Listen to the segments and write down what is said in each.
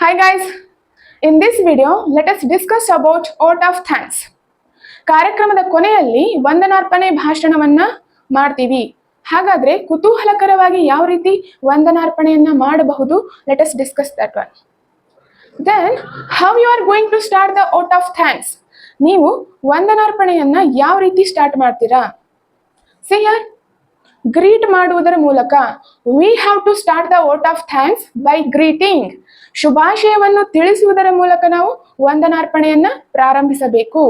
Hi guys, in this video let us discuss about vote of thanks. ಕಾರ್ಯಕ್ರಮದ ಕೊನೆಯಲ್ಲಿ ವಂದನಾರ್ಪಣೆ ಭಾಷಣವನ್ನ ಮಾಡ್ತೀವಿ. ಹಾಗಾದ್ರೆ ಕುತೂಹಲಕರವಾಗಿ ಯಾವ ರೀತಿ ವಂದನಾರ್ಪಣೆಯನ್ನ ಮಾಡಬಹುದು, let us discuss that one. Then how you are going to start the vote of thanks? ನೀವು ವಂದನಾರ್ಪಣೆಯನ್ನ ಯಾವ ರೀತಿ ಸ್ಟಾರ್ಟ್ ಮಾಡ್ತೀರಾ? See here, ಗ್ರೀಟ್ ಮಾಡುವುದರ ಮೂಲಕ we have to start the vote of thanks by greeting. ಶುಭಾಶಯವನ್ನು ತಿಳಿಸುವುದರ ಮೂಲಕ ನಾವು ವಂದನಾರ್ಪಣೆಯನ್ನ ಪ್ರಾರಂಭಿಸಬೇಕು.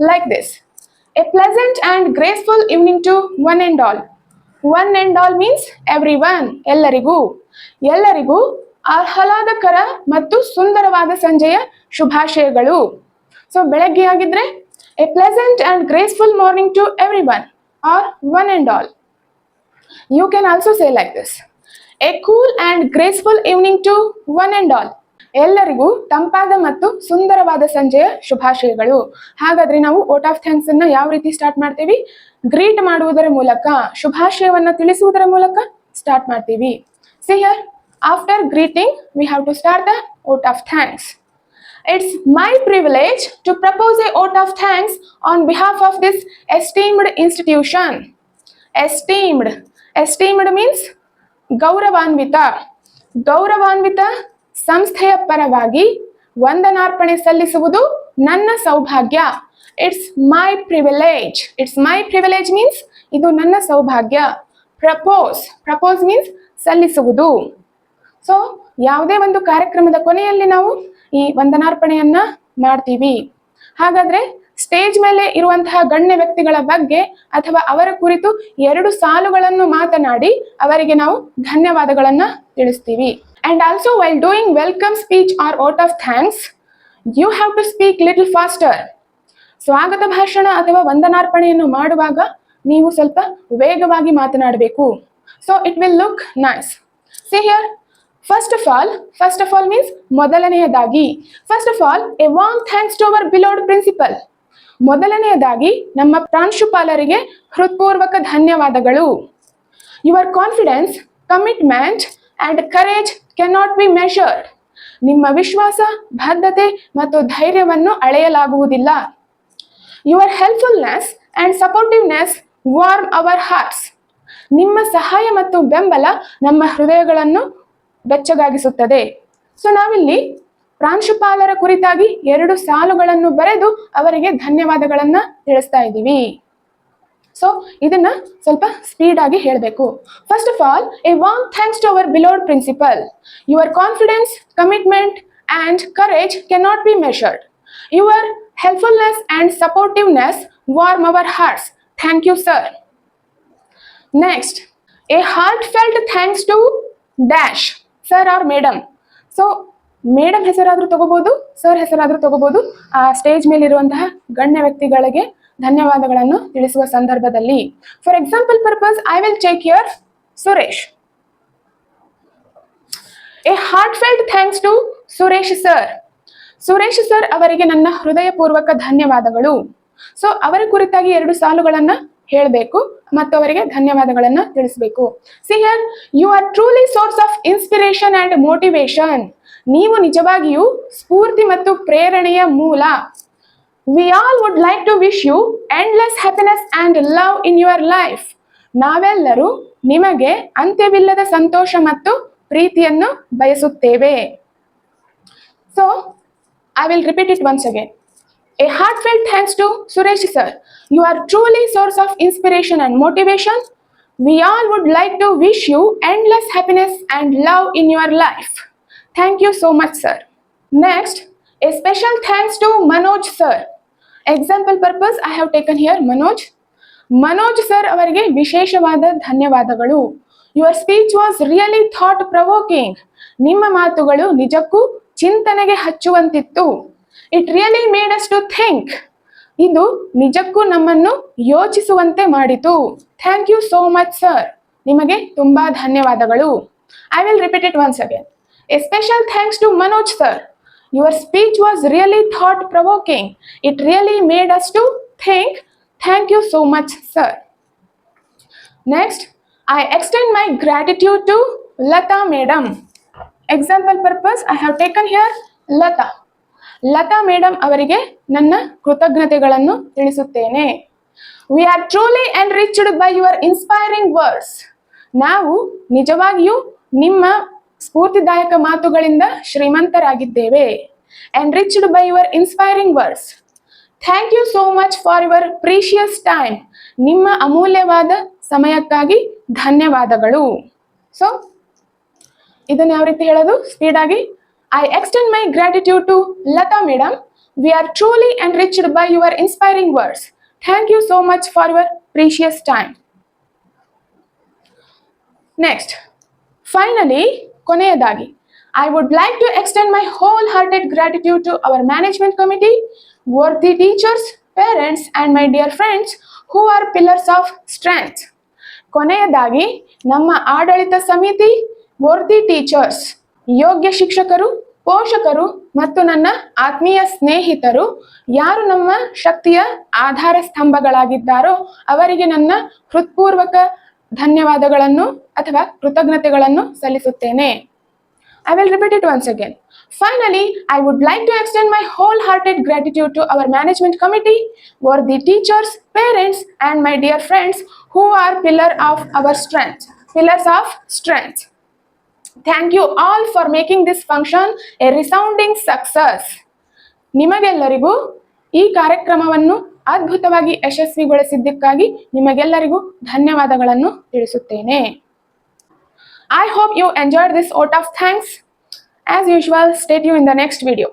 Like this, a pleasant and graceful evening to one and all. One and all means everyone, ಎಲ್ಲರಿಗೂ. ಎಲ್ಲರಿಗೂ ಆಹ್ಲಾದಕರ ಮತ್ತು ಸುಂದರವಾದ ಸಂಜೆಯ ಶುಭಾಶಯಗಳು. ಸೊ ಬೆಳಗ್ಗೆ ಆಗಿದ್ರೆ a pleasant and graceful morning to everyone or one and all. You can also say like this, a cool and graceful evening to one and all. ಎಲ್ಲರಿಗೂ ತಂಪಾದ ಮತ್ತು ಸುಂದರವಾದ ಸಂಜೆಯ ಶುಭಾಶಯಗಳು. ಹಾಗಾದ್ರೆ ನಾವು ವೋಟ್ ಆಫ್ ಥ್ಯಾಂಕ್ಸ್ ಅನ್ನ ಯಾವ ರೀತಿ ಸ್ಟಾರ್ಟ್ ಮಾಡ್ತೀವಿ? ಗ್ರೀಟ್ ಮಾಡುವುದರ ಮೂಲಕ, ಶುಭಾಶಯವನ್ನ ತಿಳಿಸುವುದರ ಮೂಲಕ ಸ್ಟಾರ್ಟ್ ಮಾಡ್ತೀವಿ. See here, after greeting we have to start the vote of thanks. It's my privilege to propose a vote of thanks on behalf of this esteemed institution. Esteemed means ಗೌರವಾನ್ವಿತ. ಗೌರವಾನ್ವಿತ ಸಂಸ್ಥೆಯ ಪರವಾಗಿ ವಂದನಾರ್ಪಣೆ ಸಲ್ಲಿಸುವುದು ನನ್ನ ಸೌಭಾಗ್ಯ. ಇಟ್ಸ್ ಮೈ ಪ್ರಿವಿಲೇಜ್ ಮೀನ್ಸ್ ಇದು ನನ್ನ ಸೌಭಾಗ್ಯ. ಪ್ರಪೋಸ್ ಮೀನ್ಸ್ ಸಲ್ಲಿಸುವುದು. ಸೊ ಯಾವುದೇ ಒಂದು ಕಾರ್ಯಕ್ರಮದ ಕೊನೆಯಲ್ಲಿ ನಾವು ಈ ವಂದನಾರ್ಪಣೆಯನ್ನ ಮಾಡ್ತೀವಿ. ಹಾಗಾದ್ರೆ ಸ್ಟೇಜ್ ಮೇಲೆ ಇರುವಂತಹ ಗಣ್ಯ ವ್ಯಕ್ತಿಗಳ ಬಗ್ಗೆ ಅಥವಾ ಅವರ ಕುರಿತು 2 ಸಾಲುಗಳನ್ನು ಮಾತನಾಡಿ ಅವರಿಗೆ ನಾವು ಧನ್ಯವಾದಗಳನ್ನ ತಿಳಿಸ್ತೀವಿ. And also while doing welcome speech or vote of thanks, you have to speak little faster. ಸ್ವಾಗತ ಭಾಷಣ ಅಥವಾ ವಂದನಾರ್ಪಣೆಯನ್ನು ಮಾಡುವಾಗ ನೀವು ಸ್ವಲ್ಪ ವೇಗವಾಗಿ ಮಾತನಾಡಬೇಕು. So it will look nice. See here, first of all means ಮೊದಲನೆಯದಾಗಿ. First of all, a warm thanks to our beloved principal. ಮೊದಲನೆಯದಾಗಿ ನಮ್ಮ ಪ್ರಾಂಶುಪಾಲರಿಗೆ ಹೃತ್ಪೂರ್ವಕ ಧನ್ಯವಾದಗಳು. Your confidence, commitment and courage cannot be measured. ನಿಮ್ಮ ವಿಶ್ವಾಸ, ಬದ್ಧತೆ ಮತ್ತು ಧೈರ್ಯವನ್ನು ಅಳೆಯಲಾಗುವುದಿಲ್ಲ. Your helpfulness and supportiveness warm our hearts. ನಿಮ್ಮ ಸಹಾಯ ಮತ್ತು ಬೆಂಬಲ ನಮ್ಮ ಹೃದಯಗಳನ್ನು ಬೆಚ್ಚಗಾಗಿಸುತ್ತದೆ. ಸೊ ನಾವಿಲ್ಲಿ ಪ್ರಾಂಶುಪಾಲರ ಕುರಿತಾಗಿ 2 ಸಾಲುಗಳನ್ನು ಬರೆದು ಅವರಿಗೆ ಧನ್ಯವಾದಗಳನ್ನ ತಿಳಿಸ್ತಾ ಇದ್ದೀವಿ. ಸೊ ಇದನ್ನ ಸ್ವಲ್ಪ ಸ್ಪೀಡ್ ಆಗಿ ಹೇಳಬೇಕು. First of all, a warm thanks to our beloved principal. Your confidence, commitment and courage cannot be measured. Your helpfulness and supportiveness warm our hearts. Thank you sir. Next, a heartfelt thanks to dash sir or madam. So madam ಹೆಸರಾದ್ರೂ ತಗೋಬಹುದು, sir ಹೆಸರಾದ್ರೂ ತಗೋಬಹುದು. ಆ stage ಮೇಲಿರುವಂತಹ ಗಣ್ಯ ವ್ಯಕ್ತಿಗಳಿಗೆ ಧನ್ಯವಾದಗಳನ್ನು ತಿಳಿಸುವ ಸಂದರ್ಭದಲ್ಲಿ. For example purpose I will take here Suresh. A heartfelt thanks to Suresh sir. Suresh sir ಅವರಿಗೆ ನನ್ನ ಹೃದಯಪೂರ್ವಕ ಧನ್ಯವಾದಗಳು. ಸೊ ಅವರ ಕುರಿತಾಗಿ 2 ಸಾಲುಗಳನ್ನ ಹೇಳಬೇಕು ಮತ್ತು ಅವರಿಗೆ ಧನ್ಯವಾದಗಳನ್ನ ತಿಳಿಸಬೇಕು. See here, you are truly source of inspiration and motivation. ನೀವು ನಿಜವಾಗಿಯೂ ಸ್ಫೂರ್ತಿ ಮತ್ತು ಪ್ರೇರಣೆಯ ಮೂಲ. We all would like to wish you endless happiness and love in your life. ನಾವೆಲ್ಲರೂ ನಿಮಗೆ ಅಂತ್ಯವಿಲ್ಲದ ಸಂತೋಷ ಮತ್ತು ಪ್ರೀತಿಯನ್ನು ಬಯಸುತ್ತೇವೆ. So I will repeat it once again. A heartfelt thanks to Suresh sir. You are truly source of inspiration and motivation. We all would like to wish you endless happiness and love in your life. Thank you so much sir. Next, a special thanks to Manoj sir. Example purpose I have taken here Manoj sir ಅವರಿಗೆ ವಿಶೇಷವಾದ ಧನ್ಯವಾದಗಳು. Your speech was really thought provoking. ನಿಮ್ಮ ಮಾತುಗಳು ನಿಜಕ್ಕೂ ಚಿಂತನೆಗೆ ಹಚ್ಚುವಂತಿತ್ತು. It really made us to think. ಇದು ನಿಜಕ್ಕೂ ನಮ್ಮನ್ನು ಯೋಚಿಸುವಂತೆ ಮಾಡಿತು. Thank you so much sir. ನಿಮಗೆ ತುಂಬಾ ಧನ್ಯವಾದಗಳು. I will repeat it once again. A special thanks to Manoj sir. Your speech was really thought provoking. It really made us to think. Thank you so much sir. Next, I extend my gratitude to Lata madam. Example purpose I have taken here Lata. Lata madam ಅವರಿಗೆ ನನ್ನ ಕೃತಜ್ಞತೆಗಳನ್ನು ತಿಳಿಸುತ್ತೇನೆ. We are truly enriched by your inspiring words. ನಾವು ನಿಜವಾಗಿಯೂ ನಿಮ್ಮ ಸ್ಫೂರ್ತಿದಾಯಕ ಮಾತುಗಳಿಂದ ಶ್ರೀಮಂತರಾಗಿದ್ದೇವೆ. Enriched by your inspiring words. Thank you so much for your precious time. ನಿಮ್ಮ ಅಮೂಲ್ಯವಾದ ಸಮಯಕ್ಕಾಗಿ ಧನ್ಯವಾದಗಳು. ಸೊ ಇದನ್ನ ಯಾವ ರೀತಿ ಹೇಳೋದು ಸ್ಪೀಡ್ ಆಗಿ? I extend my gratitude to Lata madam. We are truly enriched by your inspiring words. Thank you so much for your precious time. Next, finally, ಕೊನೆಯದಾಗಿ, I would like to extend my wholehearted gratitude to our management committee, worthy teachers, parents, and my dear friends who are pillars of strength. ಕೊನೆಯದಾಗಿ, ನಮ್ಮ ಆಡಳಿತ ಸಮಿತಿ, worthy teachers, ಯೋಗ್ಯ ಶಿಕ್ಷಕರು, ಪೋಷಕರು ಮತ್ತು ನನ್ನ ಆತ್ಮೀಯ ಸ್ನೇಹಿತರು ಯಾರು ನಮ್ಮ ಶಕ್ತಿಯ ಆಧಾರ ಸ್ತಂಭಗಳಾಗಿದ್ದಾರೋ ಅವರಿಗೆ ನನ್ನ ಹೃತ್ಪೂರ್ವಕ ಧನ್ಯವಾದಗಳನ್ನು ಅಥವಾ ಕೃತಜ್ಞತೆಗಳನ್ನು ಸಲ್ಲಿಸುತ್ತೇನೆ. I will repeat it once again. Finally, I would like to extend my wholehearted gratitude to our management committee, worthy teachers, parents, and my dear friends who are pillars of strength. Thank you all for making this function a resounding success. ನಿಮಗೆಲ್ಲರಿಗೂ ಈ ಕಾರ್ಯಕ್ರಮವನ್ನು ಅದ್ಭುತವಾಗಿ ಯಶಸ್ವಿಗೊಳಿಸಿದ್ದಕ್ಕಾಗಿ ನಿಮಗೆಲ್ಲರಿಗೂ ಧನ್ಯವಾದಗಳನ್ನು ತಿಳಿಸುತ್ತೇನೆ. I hope you enjoyed this vote of thanks. As usual, stay tuned in the next video.